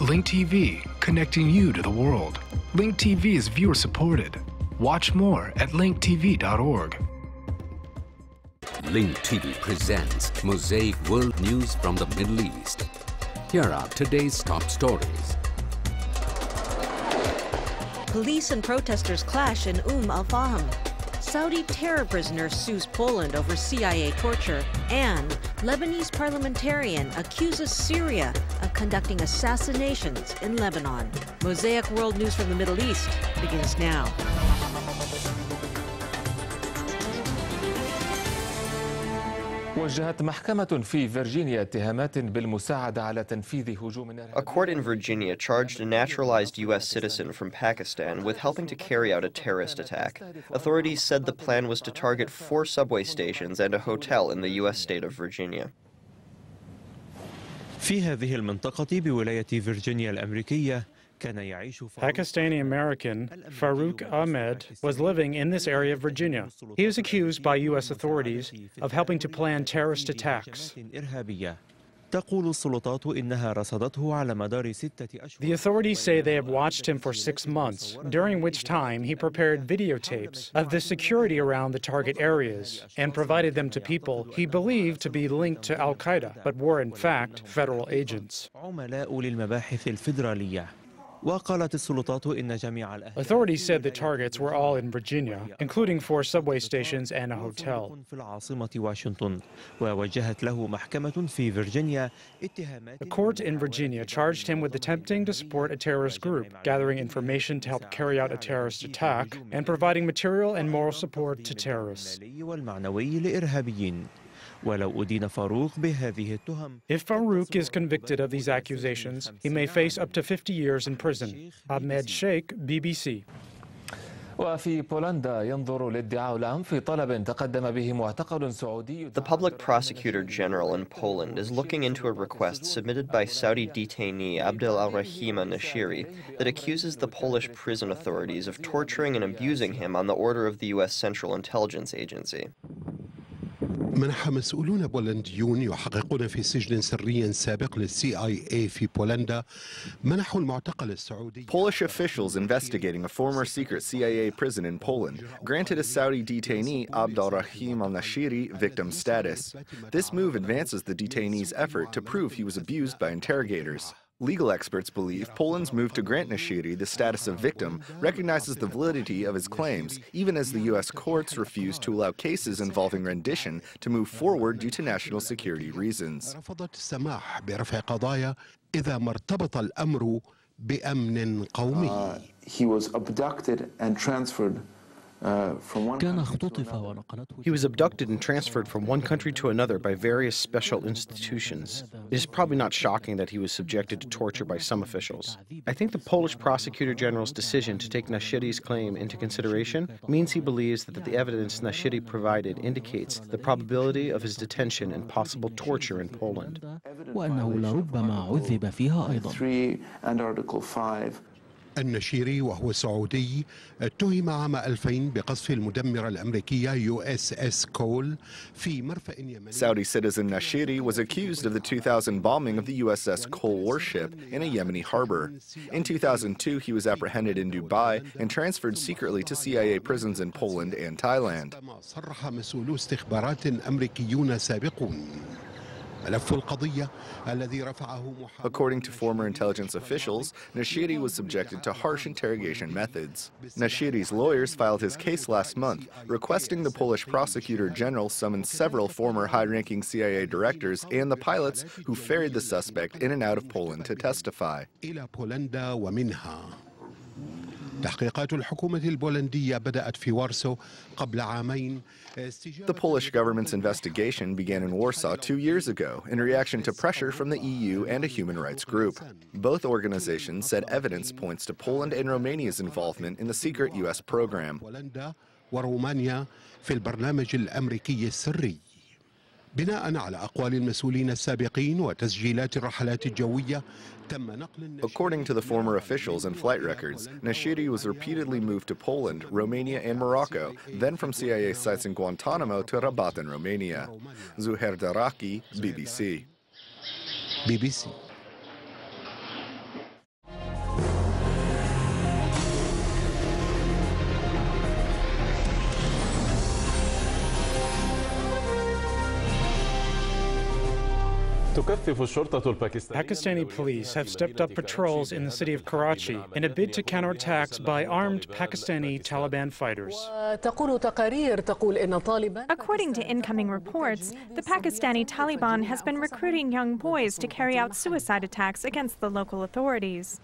Link TV, connecting you to the world. Link TV is viewer supported. Watch more at linktv.org. Link TV presents Mosaic World News from the Middle East. Here are today's top stories. Police and protesters clash in al-Fahm. Saudi terror prisoner sues Poland over CIA torture. And Lebanese parliamentarian accuses Syria of conducting assassinations in Lebanon. Mosaic World News from the Middle East begins now. وجهت محكمة في فيرجينيا اتهامات بالمساعدة على تنفيذ هجوم A court in Virginia charged a naturalized U.S. citizen from Pakistan with helping to carry out a terrorist attack. Authorities said the plan was to target 4 subway stations and a hotel in the U.S. state of Virginia. في هذه المنطقة بولاية فيرجينيا الأمريكية Pakistani-American Farooq Ahmed was living in this area of Virginia. He is accused by U.S. authorities of helping to plan terrorist attacks. تقول السلطات إنها رصدته على مدار 6 أشهر. The authorities say they have watched him for 6 months, during which time he prepared videotapes of the security around the target areas and provided them to people he believed to be linked to Al-Qaeda, but were in fact federal agents. عملاء للمباحث الفيدرالية. وقالت السلطات إن جميع الأهداف. Authorities said the targets were all in Virginia, including 4 subway stations and a hotel. في العاصمة واشنطن ووجهت له محكمة في فيرجينيا اتهامات. The court in Virginia charged him with attempting to support a terrorist group, gathering information to help carry out a terrorist attack, and providing material and moral support to terrorists. والمعنوي لإرهابيين. ولو أدين فاروق بهذه التهم. If Farooq is convicted of these accusations, he may face up to 50 years in prison. Ahmed Sheikh, BBC. وفي بولندا ينظر الادعاء العام في طلب تقدم به معتقل سعودي. The public prosecutor general in Poland is looking into a request submitted by Saudi detainee Al-Iraqiya Nashiri that accuses the Polish prison authorities of torturing and abusing him on the order of the U.S. Central Intelligence Agency. منح مسؤولون بولنديون يحققون في سجن سري سابق للCIA في بولندا منحوا المعتقل السعودي. Polish officials investigating a former secret CIA prison in Poland granted a Saudi detainee Al-Rahim al-Nashiri victim status. This move advances the detainee's effort to prove he was abused by interrogators. Legal experts believe Poland's move to grant Nashiri the status of victim recognizes the validity of his claims, even as the U.S. courts refuse to allow cases involving rendition to move forward due to national security reasons. رفضت السماح برفع قضايا إذا ما ارتبط الأمر بأمن قومي. He was abducted and transferred He was abducted and transferred from one country to another by various special institutions. It is probably not shocking that he was subjected to torture by some officials. I think the Polish Prosecutor General's decision to take Nashiri's claim into consideration means he believes that the evidence Nashiri provided indicates the probability of his detention and possible torture in Poland. and Article 5. النشيري وهو سعودي اتهم عام 2000 بقصف المدمرة الأمريكية USS Cole في مرفأ يمني. Saudi citizen Nashiri was accused of the 2000 bombing of the USS Cole warship in a Yemeni harbor. In 2002, he was apprehended in Dubai and transferred secretly to CIA prisons in Poland and Thailand. صرح مسؤولو استخبارات أمريكيون سابقون. According to former intelligence officials, Nashiri was subjected to harsh interrogation methods. Nashiri's lawyers filed his case last month, requesting the Polish prosecutor general summon several former high-ranking CIA directors and the pilots who ferried the suspect in and out of Poland to testify. تحقيقات الحكومة البولندية بدأت في وارسو قبل عامين. The Polish government's investigation began in Warsaw 2 years ago in reaction to pressure from the EU and a human rights group. Both organizations said evidence points to Poland and Romania's involvement in the secret U.S. program. بولندا ورومانيا في البرنامج الأمريكي السري. بناء على أقوال المسؤولين السابقين وتسجيلات الرحلات الجوية تم نقل. According to the former officials and flight records, Nashiri was repeatedly moved to Poland, Romania, and Morocco, then from CIA sites in Guantanamo to Rabat in Romania. Zuhair Daraki, BBC. BBC. Pakistani police have stepped up patrols in the city of Karachi in a bid to counter attacks by armed Pakistani Taliban fighters. According to incoming reports, the Pakistani Taliban has been recruiting young boys to carry out suicide attacks against the local authorities.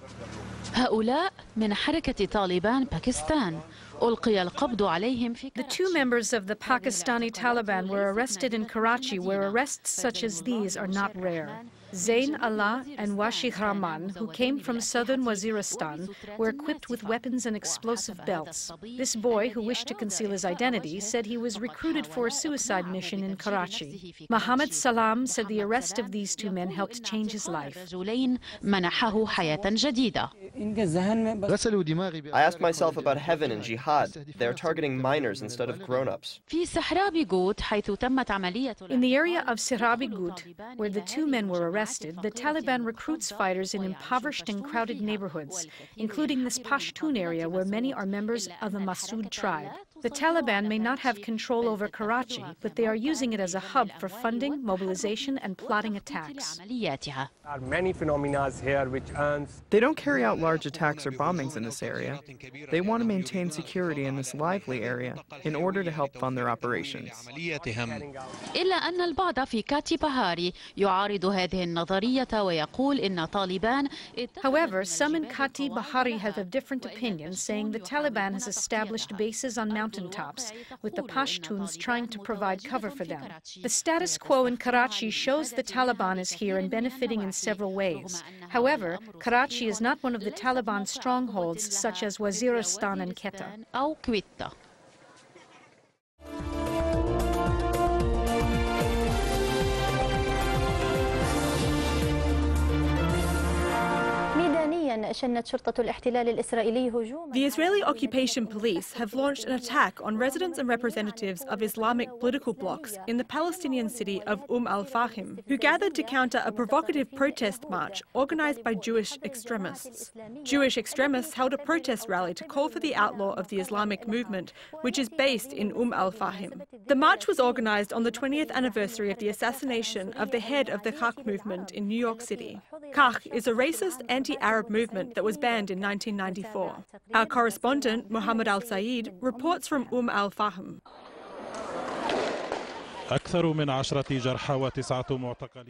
هؤلاء من حركة طالبان باكستان. The two members of the Pakistani Taliban were arrested in Karachi, where arrests such as these are not rare. Zain Allah and Washik Rahman, who came from southern Waziristan, were equipped with weapons and explosive belts. This boy, who wished to conceal his identity, said he was recruited for a suicide mission in Karachi. Muhammad Salam said the arrest of these two men helped change his life. I asked myself about heaven and jihad. They're targeting minors instead of grown-ups. In the area of Sirabi Gut, where the two men were arrested, the Taliban recruits fighters in impoverished and crowded neighborhoods, including this Pashtun area where many are members of the Masood tribe. The Taliban may not have control over Karachi, but they are using it as a hub for funding, mobilization, and plotting attacks. There are many phenomena here which earns. They don't carry out large attacks or bombings in this area. They want to maintain security in this lively area in order to help fund their operations. إلا أن البعض في كاتي يعارض هذه النظرية ويقول إن طالبان. However, some in Kati Bahari have a different opinion, saying the Taliban has established bases on mountaintops, with the Pashtuns trying to provide cover for them. The status quo in Karachi shows the Taliban is here and benefiting in several ways. However, Karachi is not one of the Taliban's strongholds, such as Waziristan and Quetta. The Israeli occupation police have launched an attack on residents and representatives of Islamic political blocs in the Palestinian city of al-Fahm, who gathered to counter a provocative protest march organized by Jewish extremists. Jewish extremists held a protest rally to call for the outlaw of the Islamic movement, which is based in al-Fahm. The march was organized on the 20th anniversary of the assassination of the head of the Kirkuk movement in New York City. Kirkuk is a racist anti-Arab movement that was banned in 1994. Our correspondent, Mohammed Al-Saeed, reports from al-Fahm.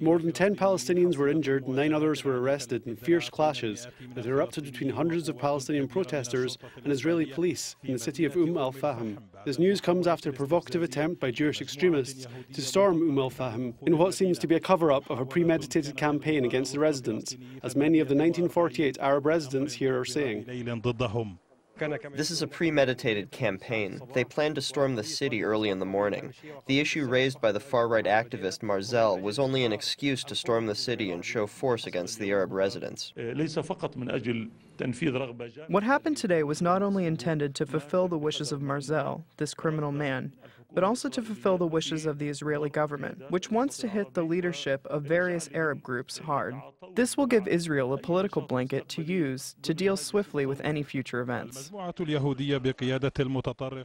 More than 10 Palestinians were injured and 9 others were arrested in fierce clashes that erupted between hundreds of Palestinian protesters and Israeli police in the city of al-Fahm. This news comes after a provocative attempt by Jewish extremists to storm al-Fahm in what seems to be a cover-up of a premeditated campaign against the residents, as many of the 1948 Arab residents here are saying. This is a premeditated campaign. They plan to storm the city early in the morning. The issue raised by the far-right activist Marzel was only an excuse to storm the city and show force against the Arab residents. What happened today was not only intended to fulfill the wishes of Marzel, this criminal man, but also to fulfill the wishes of the Israeli government, which wants to hit the leadership of various Arab groups hard. This will give Israel a political blanket to use to deal swiftly with any future events.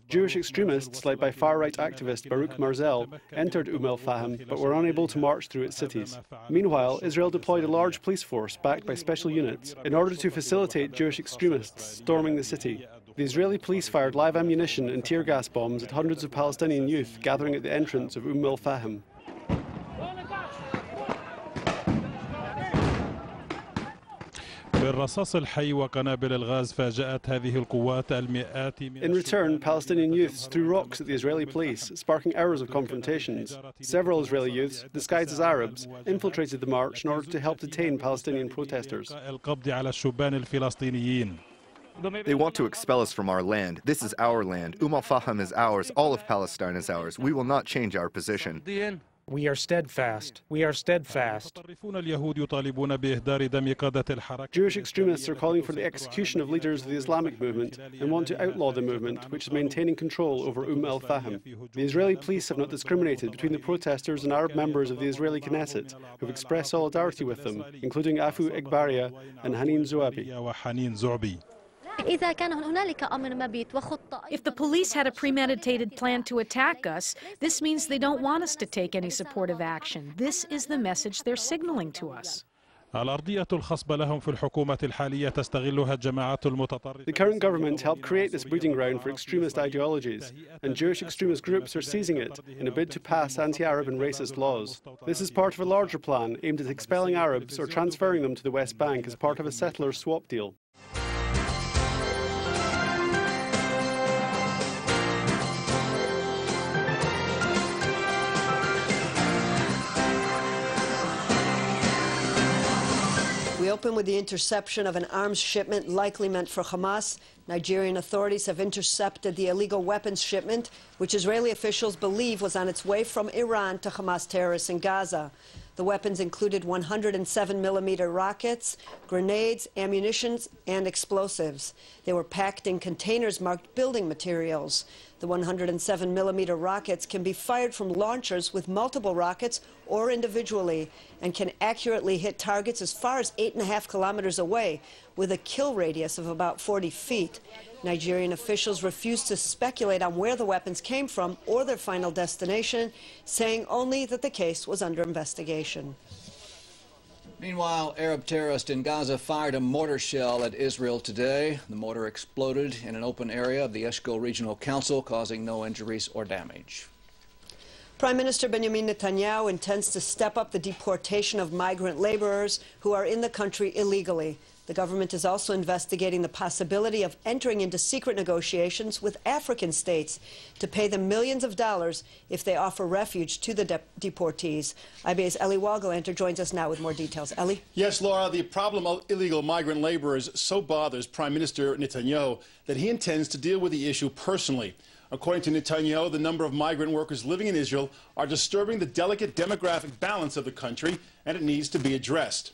Jewish extremists, led by far-right activist Baruch Marzel, entered al-Fahm but were unable to march through its cities. Meanwhile, Israel deployed a large police force backed by special units in order to facilitate Jewish extremists storming the city. The Israeli police fired live ammunition and tear gas bombs at hundreds of Palestinian youth gathering at the entrance of al-Fahm. In return, Palestinian youths threw rocks at the Israeli police, sparking hours of confrontations. Several Israeli youths, disguised as Arabs, infiltrated the march in order to help detain Palestinian protesters. They want to expel us from our land. This is our land. al-Fahm is ours. All of Palestine is ours. We will not change our position. We are steadfast. We are steadfast. Jewish extremists are calling for the execution of leaders of the Islamic movement and want to outlaw the movement, which is maintaining control over al-Fahm. The Israeli police have not discriminated between the protesters and Arab members of the Israeli Knesset, who have expressed solidarity with them, including Afu Egbaria and Hanin Zouabi. If the police had a premeditated plan to attack us, this means they don't want us to take any supportive action. This is the message they're signaling to us. الأرضية الخصبة لهم في الحكومة الحالية تستغلها الجماعات المتطرفة. The current government helped create this breeding ground for extremist ideologies, and Jewish extremist groups are seizing it in a bid to pass anti-Arab and racist laws. This is part of a larger plan aimed at expelling Arabs or transferring them to the West Bank as part of a settler swap deal. We open with the interception of an arms shipment likely meant for Hamas. Nigerian authorities have intercepted the illegal weapons shipment, which Israeli officials believe was on its way from Iran to Hamas terrorists in Gaza. The weapons included 107mm rockets, grenades, ammunitions, and explosives. They were packed in containers marked building materials. The 107mm rockets can be fired from launchers with multiple rockets or individually and can accurately hit targets as far as 8.5 kilometers away with a kill radius of about 40 feet. Nigerian officials refused to speculate on where the weapons came from or their final destination, saying only that the case was under investigation. Meanwhile, Arab terrorists in Gaza fired a mortar shell at Israel today. The mortar exploded in an open area of the Eshkol Regional Council, causing no injuries or damage. Prime Minister Benjamin Netanyahu intends to step up the deportation of migrant laborers who are in the country illegally. The government is also investigating the possibility of entering into secret negotiations with African states to pay them millions of dollars if they offer refuge to the deportees. IBA's Eli Wagalanter joins us now with more details. Eli? Yes, Laura, the problem of illegal migrant laborers so bothers Prime Minister Netanyahu that he intends to deal with the issue personally. According to Netanyahu, the number of migrant workers living in Israel are disturbing the delicate demographic balance of the country, and it needs to be addressed.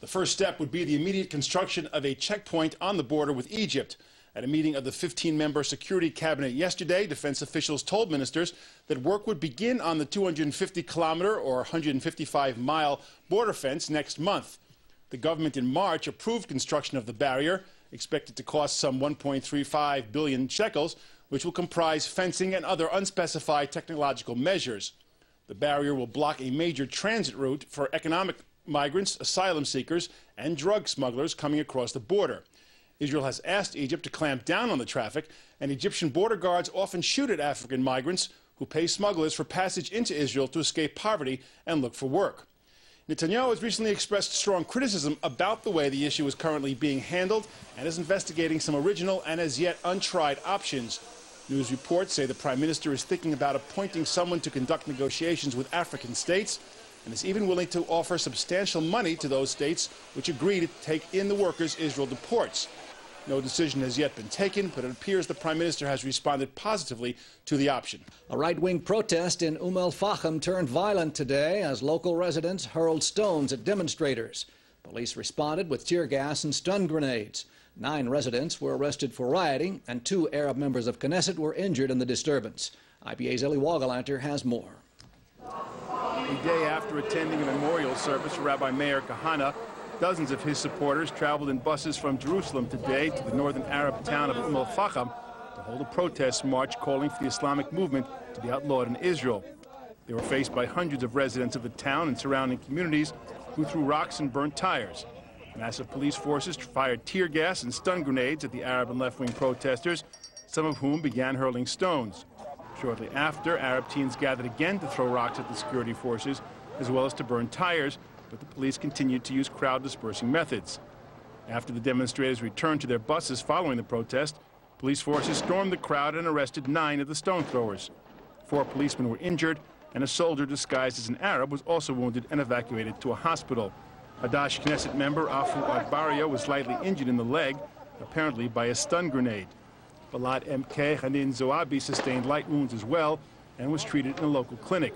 The first step would be the immediate construction of a checkpoint on the border with Egypt. At a meeting of the 15-member Security Cabinet yesterday, defense officials told ministers that work would begin on the 250-kilometer or 155-mile border fence next month. The government in March approved construction of the barrier, expected to cost some 1.35 billion shekels, which will comprise fencing and other unspecified technological measures. The barrier will block a major transit route for economic migrants, asylum seekers, and drug smugglers coming across the border. Israel has asked Egypt to clamp down on the traffic, and Egyptian border guards often shoot at African migrants who pay smugglers for passage into Israel to escape poverty and look for work. Netanyahu has recently expressed strong criticism about the way the issue is currently being handled and is investigating some original and as yet untried options. News reports say the Prime Minister is thinking about appointing someone to conduct negotiations with African states, and is even willing to offer substantial money to those states which agree to take in the workers Israel deports. No decision has yet been taken, but it appears the Prime Minister has responded positively to the option. A right-wing protest in al-Fahm turned violent today as local residents hurled stones at demonstrators. Police responded with tear gas and stun grenades. 9 residents were arrested for rioting, and 2 Arab members of Knesset were injured in the disturbance. IBA's Eli Wagalanter has more. A day after attending a memorial service for Rabbi Meir Kahana, dozens of his supporters traveled in buses from Jerusalem today to the northern Arab town of al-Fahm to hold a protest march calling for the Islamic movement to be outlawed in Israel. They were faced by hundreds of residents of the town and surrounding communities who threw rocks and burnt tires. Massive police forces fired tear gas and stun grenades at the Arab and left-wing protesters, some of whom began hurling stones. Shortly after, Arab teens gathered again to throw rocks at the security forces, as well as to burn tires, but the police continued to use crowd-dispersing methods. After the demonstrators returned to their buses following the protest, police forces stormed the crowd and arrested 9 of the stone throwers. 4 policemen were injured, and a soldier disguised as an Arab was also wounded and evacuated to a hospital. Hadash Knesset member Afu Agbaria was slightly injured in the leg, apparently by a stun grenade. Balat MK Hanin Zoabi sustained light wounds as well and was treated in a local clinic.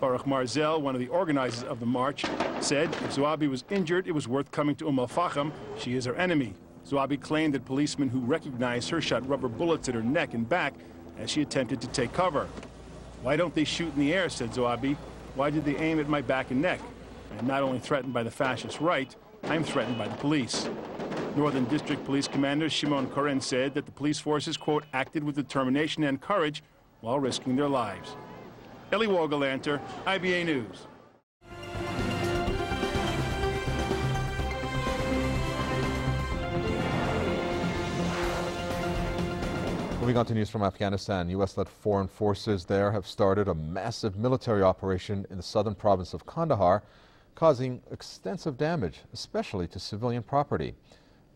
Baruch Marzel, one of the organizers of the march, said if Zoabi was injured, it was worth coming to al-Fahm. She is her enemy. Zoabi claimed that policemen who recognized her shot rubber bullets at her neck and back as she attempted to take cover. Why don't they shoot in the air, said Zoabi. Why did they aim at my back and neck? I am not only threatened by the fascist right, I am threatened by the police. Northern District Police Commander Shimon Koren said that the police forces, quote, acted with determination and courage while risking their lives. Eli Wogelanter, IBA News. Moving on to news from Afghanistan, U.S.-led foreign forces there have started a massive military operation in the southern province of Kandahar, causing extensive damage, especially to civilian property.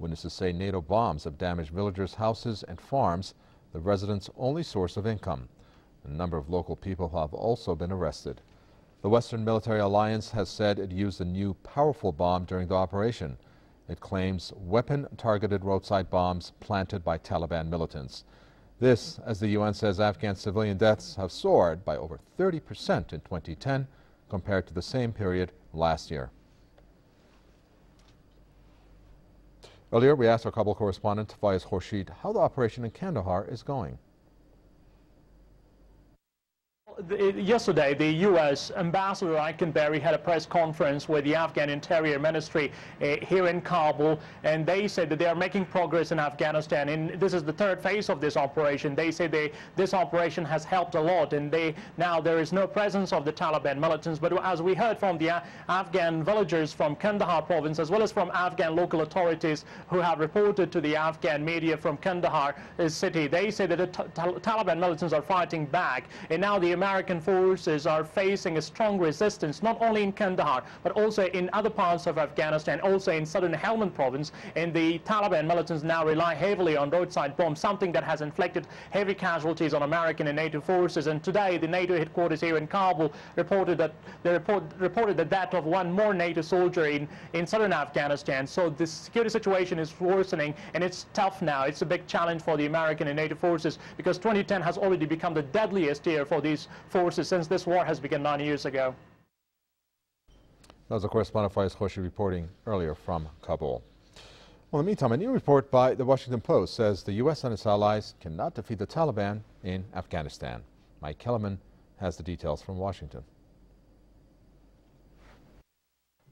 Witnesses say NATO bombs have damaged villagers' houses and farms, the residents' only source of income. A number of local people have also been arrested. The Western Military Alliance has said it used a new powerful bomb during the operation. It claims weapon-targeted roadside bombs planted by Taliban militants. This, as the UN says, Afghan civilian deaths have soared by over 30% in 2010 compared to the same period last year. Earlier, we asked our Kabul correspondent Faiz Khurshid how the operation in Kandahar is going. Yesterday, the U.S. Ambassador Eikenberry had a press conference with the Afghan Interior Ministry here in Kabul, and they said that they are making progress in Afghanistan. And this is the third phase of this operation. They say this operation has helped a lot, and now there is no presence of the Taliban militants. But as we heard from the Afghan villagers from Kandahar province, as well as from Afghan local authorities who have reported to the Afghan media from Kandahar city, they say that the Taliban militants are fighting back, and now the American forces are facing a strong resistance, not only in Kandahar, but also in other parts of Afghanistan, also in southern Helmand province. And the Taliban militants now rely heavily on roadside bombs, something that has inflicted heavy casualties on American and NATO forces. And today, the NATO headquarters here in Kabul reported the death of one more NATO soldier in southern Afghanistan. So the security situation is worsening, and it's tough now. It's a big challenge for the American and NATO forces, because 2010 has already become the deadliest year for these forces since this war has begun 9 years ago. That was a correspondent Faiz Khurshid reporting earlier from Kabul. Well, in the meantime, a new report by the Washington Post says the U.S. and its allies cannot defeat the Taliban in Afghanistan. Mike Kellerman has the details from Washington.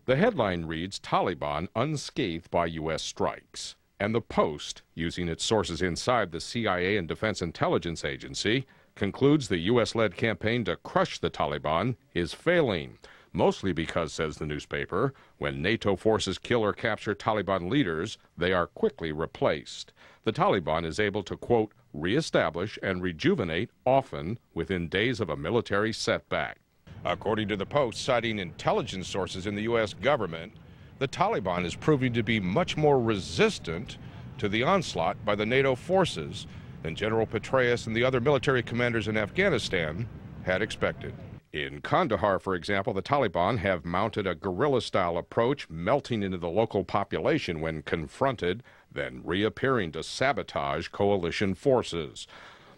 The headline reads, Taliban unscathed by U.S. strikes. And the Post, using its sources inside the CIA and Defense Intelligence Agency, concludes the U.S.-led campaign to crush the Taliban is failing, mostly because, says the newspaper, when NATO forces kill or capture Taliban leaders, they are quickly replaced. The Taliban is able to, quote, reestablish and rejuvenate often within days of a military setback. According to the Post, citing intelligence sources in the U.S. government, the Taliban is proving to be much more resistant to the onslaught by the NATO forces than General Petraeus and the other military commanders in Afghanistan had expected. In Kandahar, for example, the Taliban have mounted a guerrilla-style approach, melting into the local population when confronted, then reappearing to sabotage coalition forces.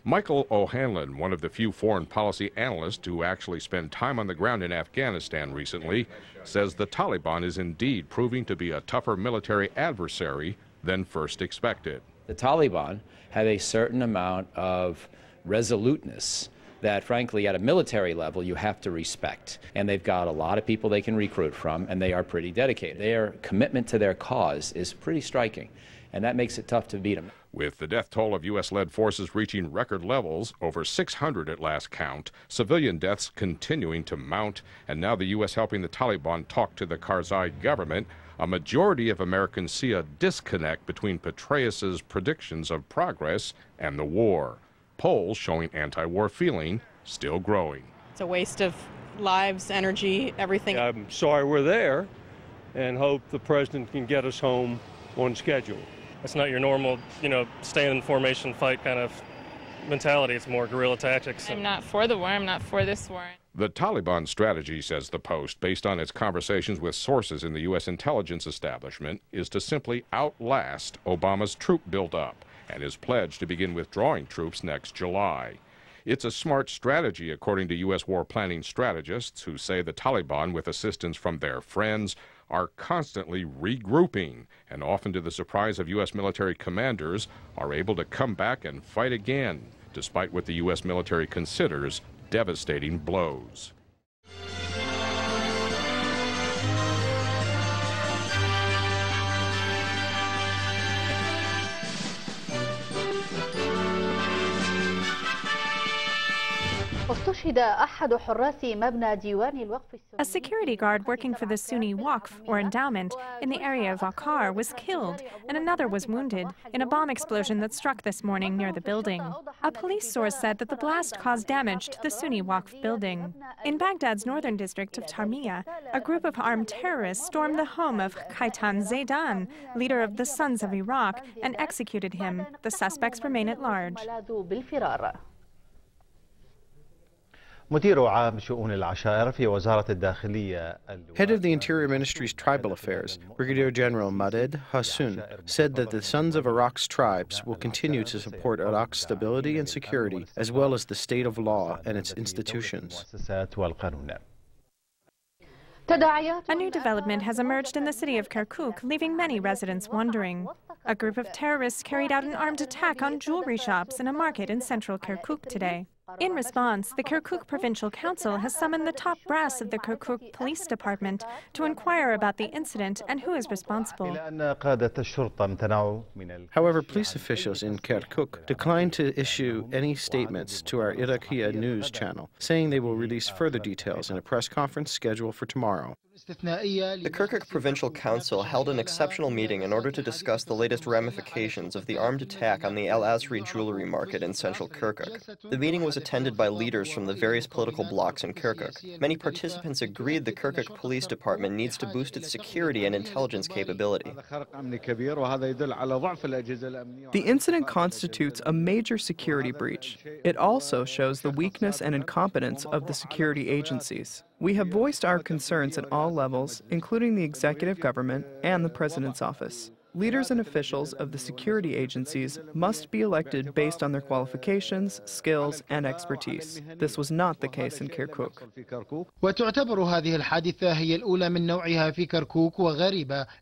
Michael O'Hanlon, one of the few foreign policy analysts who actually spent time on the ground in Afghanistan recently, says the Taliban is indeed proving to be a tougher military adversary than first expected. The Taliban have a certain amount of resoluteness that, frankly, at a military level, you have to respect. And they've got a lot of people they can recruit from, and they are pretty dedicated. Their commitment to their cause is pretty striking, and that makes it tough to beat them. With the death toll of U.S.-led forces reaching record levels, over 600 at last count, civilian deaths continuing to mount, and now the U.S. helping the Taliban talk to the Karzai government, a majority of Americans see a disconnect between Petraeus's predictions of progress and the war. Polls showing anti-war feeling still growing. It's a waste of lives, energy, everything. I'm sorry we're there and hope the president can get us home on schedule. It's not your normal, stand in formation, fight kind of mentality. It's more guerrilla tactics. I'm not for the war. I'm not for this war. The Taliban strategy, says the Post, based on its conversations with sources in the U.S. intelligence establishment, is to simply outlast Obama's troop buildup and is pledged to begin withdrawing troops next July. It's a smart strategy, according to U.S. war planning strategists who say the Taliban, with assistance from their friends, are constantly regrouping and, often to the surprise of U.S. military commanders, are able to come back and fight again, despite what the U.S. military considers devastating blows. A security guard working for the Sunni Waqf, or endowment, in the area of Akkar was killed, and another was wounded in a bomb explosion that struck this morning near the building. A police source said that the blast caused damage to the Sunni Waqf building. In Baghdad's northern district of Tarmiya, a group of armed terrorists stormed the home of Kaitan Zaidan, leader of the Sons of Iraq, and executed him. The suspects remain at large. Head of the Interior Ministry's Tribal Affairs, Brigadier General Maded Hassoun, said that the Sons of Iraq's tribes will continue to support Iraq's stability and security, as well as the state of law and its institutions. A new development has emerged in the city of Kirkuk, leaving many residents wondering. A group of terrorists carried out an armed attack on jewelry shops in a market in central Kirkuk today. In response, the Kirkuk Provincial Council has summoned the top brass of the Kirkuk Police Department to inquire about the incident and who is responsible. However, police officials in Kirkuk declined to issue any statements to our Al-Iraqiya news channel, saying they will release further details in a press conference scheduled for tomorrow. The Kirkuk Provincial Council held an exceptional meeting in order to discuss the latest ramifications of the armed attack on the Al-Azri jewelry market in central Kirkuk. The meeting was attended by leaders from the various political blocs in Kirkuk. Many participants agreed the Kirkuk Police Department needs to boost its security and intelligence capability. The incident constitutes a major security breach. It also shows the weakness and incompetence of the security agencies. We have voiced our concerns at all levels, including the executive government and the President's office. Leaders and officials of the security agencies must be elected based on their qualifications, skills, and expertise. This was not the case in Kirkuk.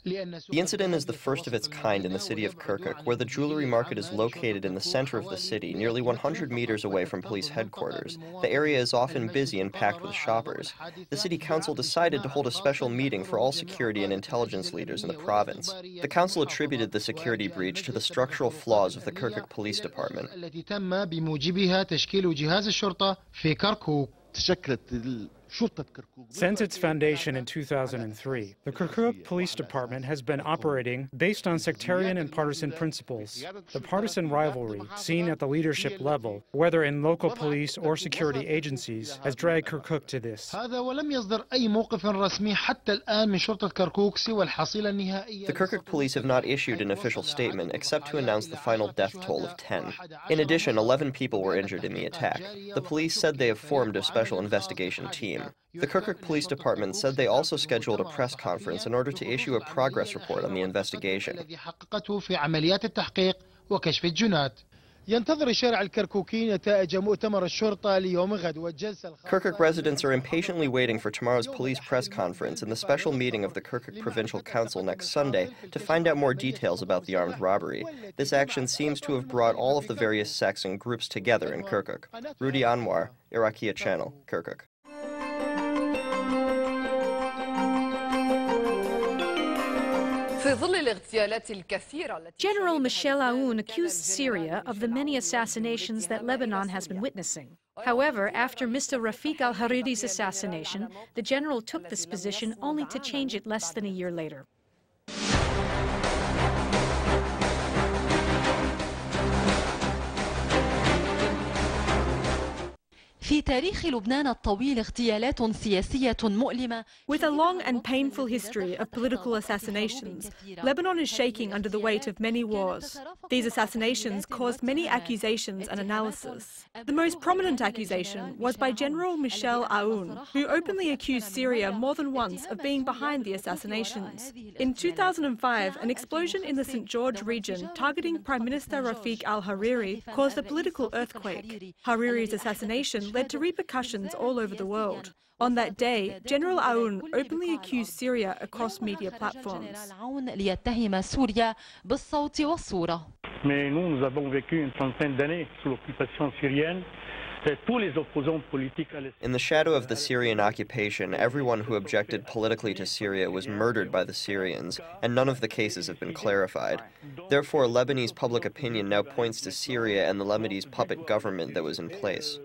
The incident is the first of its kind in the city of Kirkuk, where the jewelry market is located in the center of the city, nearly 100 meters away from police headquarters. The area is often busy and packed with shoppers. The city council decided to hold a special meeting for all security and intelligence leaders in the province. The council attributed the security breach to the structural flaws of the Kirkuk Police Department. Since its foundation in 2003, the Kirkuk Police Department has been operating based on sectarian and partisan principles. The partisan rivalry seen at the leadership level, whether in local police or security agencies, has dragged Kirkuk to this. The Kirkuk police have not issued an official statement except to announce the final death toll of 10. In addition, 11 people were injured in the attack. The police said they have formed a special investigation team. The Kirkuk Police Department said they also scheduled a press conference in order to issue a progress report on the investigation. Kirkuk residents are impatiently waiting for tomorrow's police press conference and the special meeting of the Kirkuk Provincial Council next Sunday to find out more details about the armed robbery. This action seems to have brought all of the various sects and groups together in Kirkuk. Rudy Anwar, Iraqiya Channel, Kirkuk. General Michel Aoun accused Syria of the many assassinations that Lebanon has been witnessing. However, after Mr. Rafiq al-Hariri's assassination, the general took this position only to change it less than a year later. في تاريخ لبنان الطويل اغتيالات سياسية مؤلمة. With a long and painful history of political assassinations, Lebanon is shaking under the weight of many wars. These assassinations caused many accusations and analysis. The most prominent accusation was by General Michel Aoun, who openly accused Syria more than once of being behind the assassinations. In 2005, an explosion in the St. George region targeting Prime Minister Rafiq al-Hariri caused a political earthquake. Hariri's assassination led to repercussions all over the world. On that day, General Aoun openly accused Syria across media platforms. Mais nous avons vécu une trentaine d'années sous l'occupation syrienne In the shadow of the Syrian occupation, everyone who objected politically to Syria was murdered by the Syrians, and none of the cases have been clarified. Therefore, Lebanese public opinion now points to Syria and the Lebanese puppet government that was in place.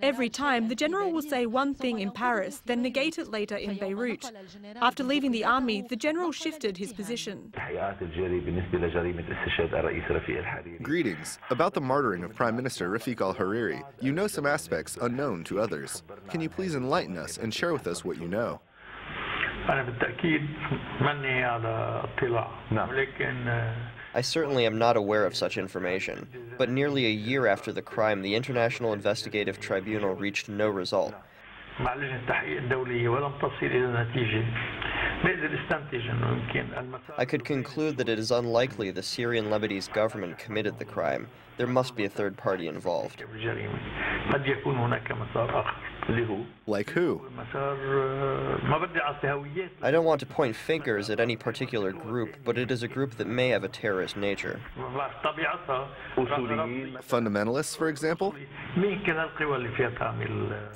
Every time, the general will say one thing in Paris, then negate it later in Beirut. After leaving the army, the general shifted his position. Greetings. About the martyring of Prime Minister Rafiq al-Hariri, you know some aspects unknown to others. Can you please enlighten us and share with us what you know? I certainly am not aware of such information, but nearly a year after the crime, the International Investigative Tribunal reached no result. I could conclude that it is unlikely the Syrian Lebanese government committed the crime. There must be a third party involved. Like who? I don't want to point fingers at any particular group, but it is a group that may have a terrorist nature. Fundamentalists, for example?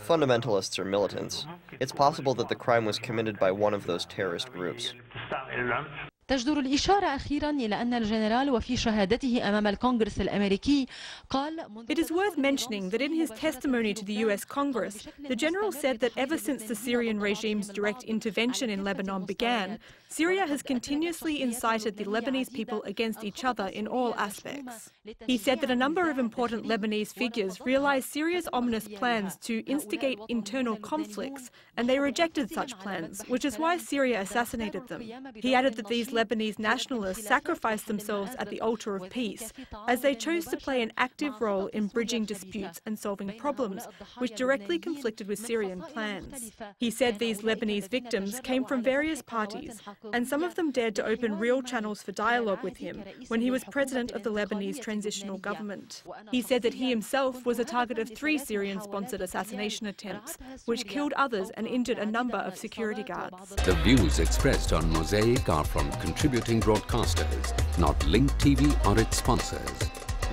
Fundamentalists are militants. It's possible that the crime was committed by one of those terrorist groups. تجدر الإشارة أخيرا إلى أن الجنرال وفي شهادته أمام الكونغرس الأمريكي قال It is worth mentioning that in his testimony to the US Congress, the general said that ever since the Syrian regime's direct intervention in Lebanon began, Syria has continuously incited the Lebanese people against each other in all aspects. He said that a number of important Lebanese figures realized Syria's ominous plans to instigate internal conflicts, and they rejected such plans, which is why Syria assassinated them. He added that these Lebanese nationalists sacrificed themselves at the altar of peace, as they chose to play an active role in bridging disputes and solving problems, which directly conflicted with Syrian plans. He said these Lebanese victims came from various parties, and some of them dared to open real channels for dialogue with him when he was president of the Lebanese transitional government. He said that he himself was a target of 3 Syrian-sponsored assassination attempts, which killed others and injured a number of security guards. The views expressed on Mosaic are from contributing broadcasters, not Link TV or its sponsors.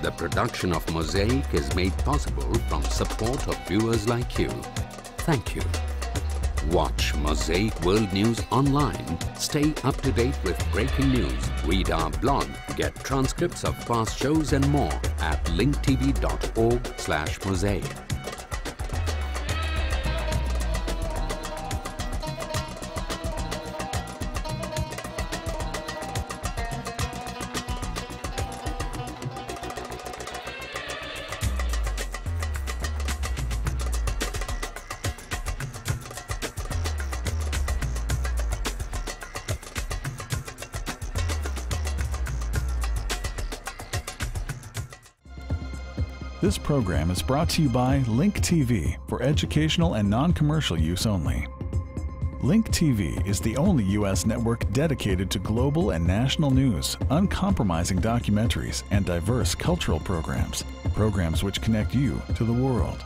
The production of Mosaic is made possible from support of viewers like you. Thank you. Watch Mosaic World News online. Stay up to date with breaking news. Read our blog. Get transcripts of past shows and more at linktv.org/mosaic. This program is brought to you by Link TV for educational and non-commercial use only. Link TV is the only U.S. network dedicated to global and national news, uncompromising documentaries, and diverse cultural programs, programs which connect you to the world.